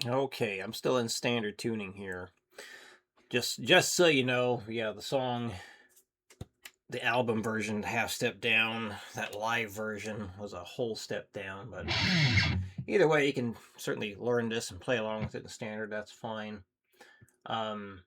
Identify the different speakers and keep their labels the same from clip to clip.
Speaker 1: Okay, I'm still in standard tuning here. Just so you know, yeah, the album version, half step down. That live version was a whole step down. But either way, you can certainly learn this and play along with it in standard. That's fine. Um,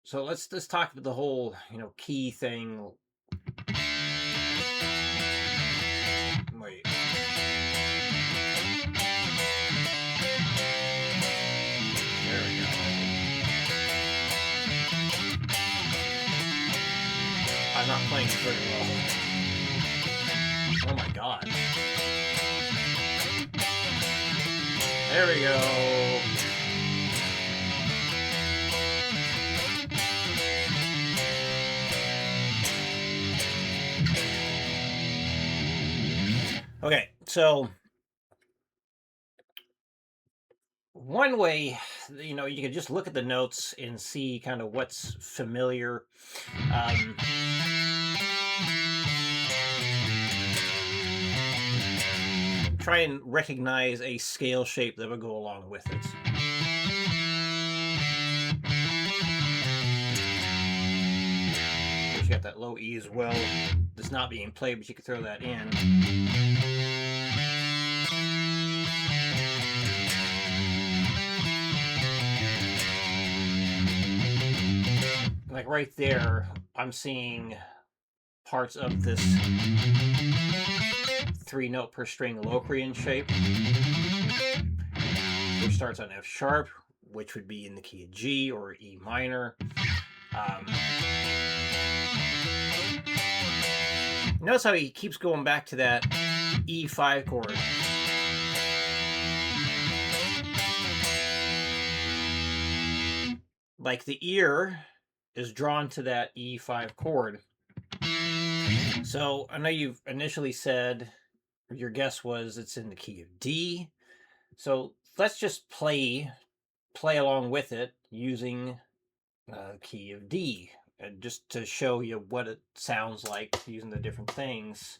Speaker 1: so let's talk about the whole key thing. Wait, there we go. I'm not playing it very well. Oh my god. There we go. Okay, so one way, you can just look at the notes and see kind of what's familiar. Um, Try and recognize a scale shape that would go along with it. You got that low E as well. It's not being played, but you can throw that in. Like right there, I'm seeing parts of this 3-note per string Locrian shape, which starts on F sharp, which would be in the key of G or E minor. Notice how he keeps going back to that E5 chord. Like the ear is drawn to that E5 chord. So I know you've initially said your guess was it's in the key of D. So let's just play along with it using key of D, just to show you what it sounds like using the different things.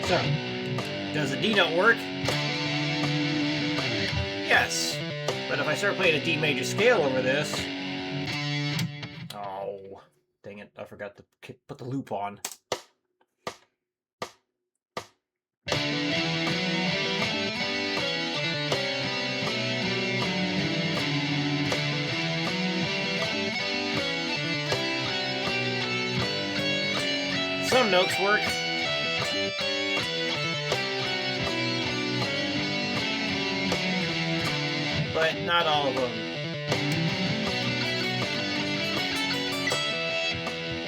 Speaker 1: So, does the D note work? Yes. But if I start playing a D major scale over this, oh, dang it, I forgot to put the loop on. Some notes work. But not all of them.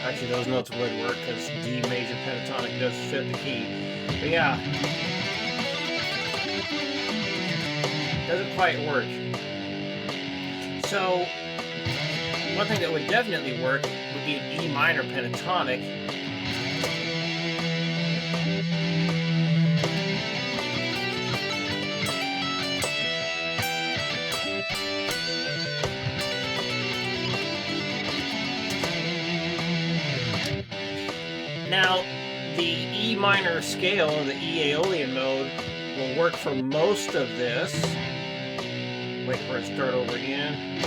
Speaker 1: Actually, those notes would work because D major pentatonic does fit the key. But yeah, doesn't quite work. So, one thing that would definitely work would be an E minor pentatonic. Now, the E minor scale, the E Aeolian mode, will work for most of this. Wait for it to start over again.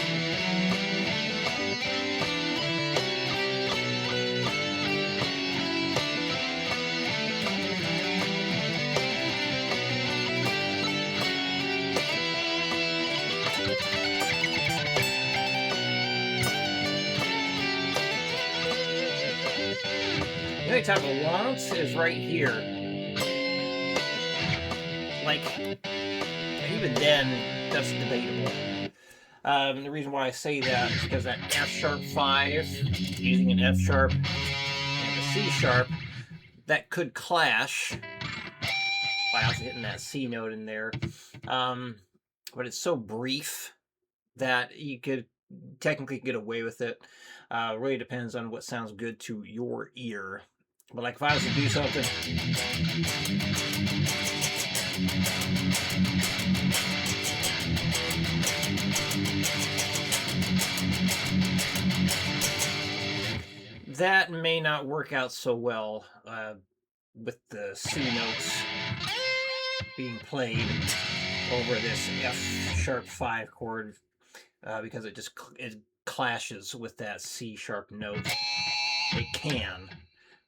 Speaker 1: The only type of wants is right here. Like, even then, that's debatable. The reason why I say that is because that F sharp 5, using an F sharp and a C sharp, that could clash by also hitting that C note in there. But it's so brief that you could technically get away with it. Really depends on what sounds good to your ear. But like if I was to do something, that may not work out so well. with the C notes being played over this F sharp 5 chord because it clashes with that C sharp note. It can.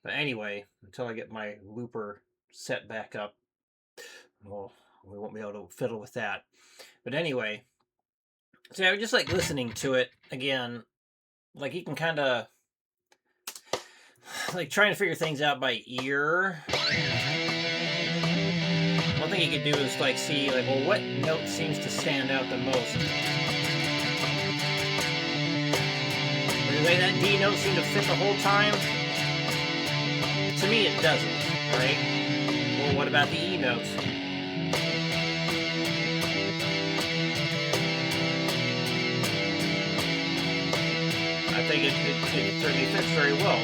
Speaker 1: But anyway, until I get my looper set back up, well, we won't be able to fiddle with that. But anyway, so I was just like listening to it again. Like you can kind of like trying to figure things out by ear. One thing you could do is like see like, well, what note seems to stand out the most? Does that D note seem to fit the whole time? To me, it doesn't, right? Well, what about the E notes? I think it certainly fits very well.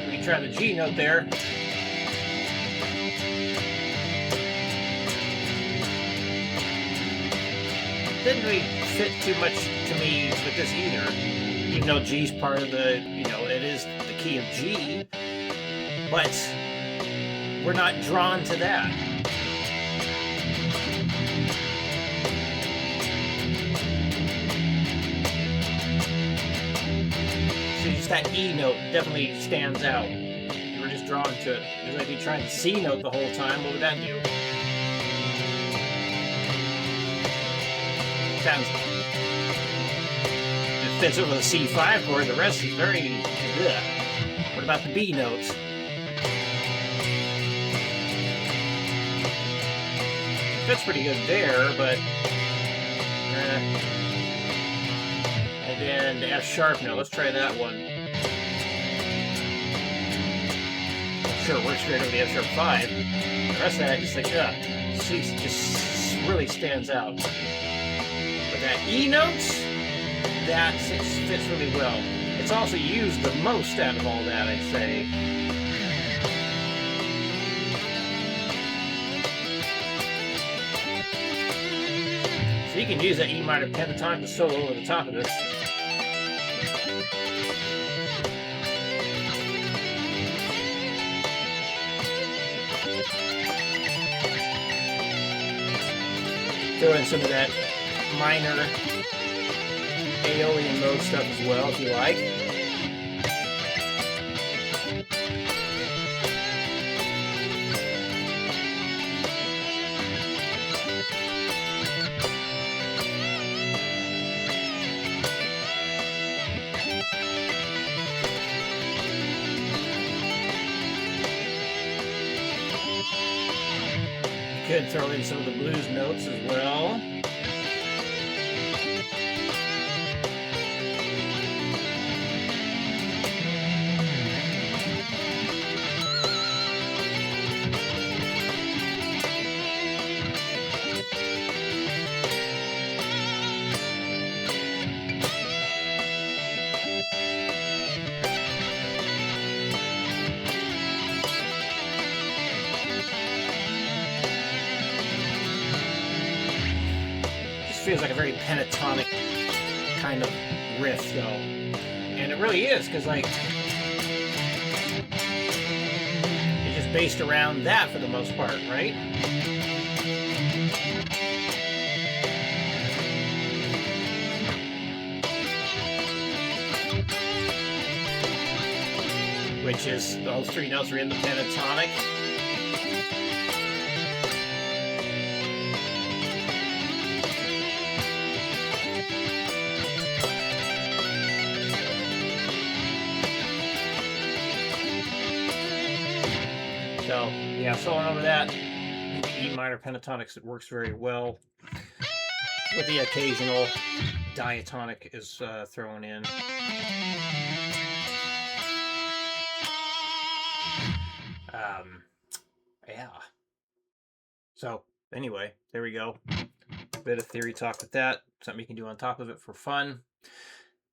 Speaker 1: We can try the G note there. Didn't really fit too much to me with this either, even though G's part of the, it is the key of G, but we're not drawn to that. So just that E note definitely stands out. We're just drawn to it. Because if you try the C note the whole time, what would that do? Sounds, it fits over the C5 chord, the rest is very ugh. What about the B notes? It fits pretty good there, but and then the F sharp note, let's try that one. I'm sure it works great over the F sharp 5. The rest of that just like C just really stands out. That E note, that fits really well. It's also used the most out of all that, I'd say. So you can use that E minor pentatonic to solo over the top of this. Throw in some of that minor Aeolian mode stuff as well, if you like. You could throw in some of the blues notes as well. Feels like a very pentatonic kind of riff, though, and it really is, because like it's just based around that for the most part, right? Which is those three notes are in the pentatonic. So, yeah, soloing over that, E minor pentatonics, it works very well. With the occasional diatonic is thrown in. Yeah. So, anyway, there we go. Bit of theory talk with that. Something you can do on top of it for fun.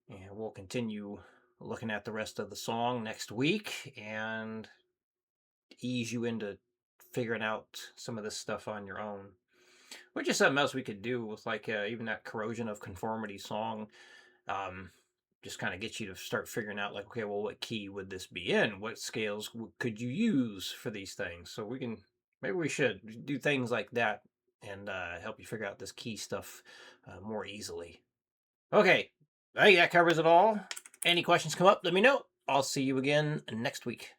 Speaker 1: And we'll continue looking at the rest of the song next week and ease you into figuring out some of this stuff on your own, which is something else we could do with like even that Corrosion of Conformity song. just kind of get you to start figuring out, like, okay, well, what key would this be in? What scales could you use for these things? So maybe we should do things like that and help you figure out this key stuff more easily. Okay, I think that covers it all. Any questions come up, let me know. I'll see you again next week.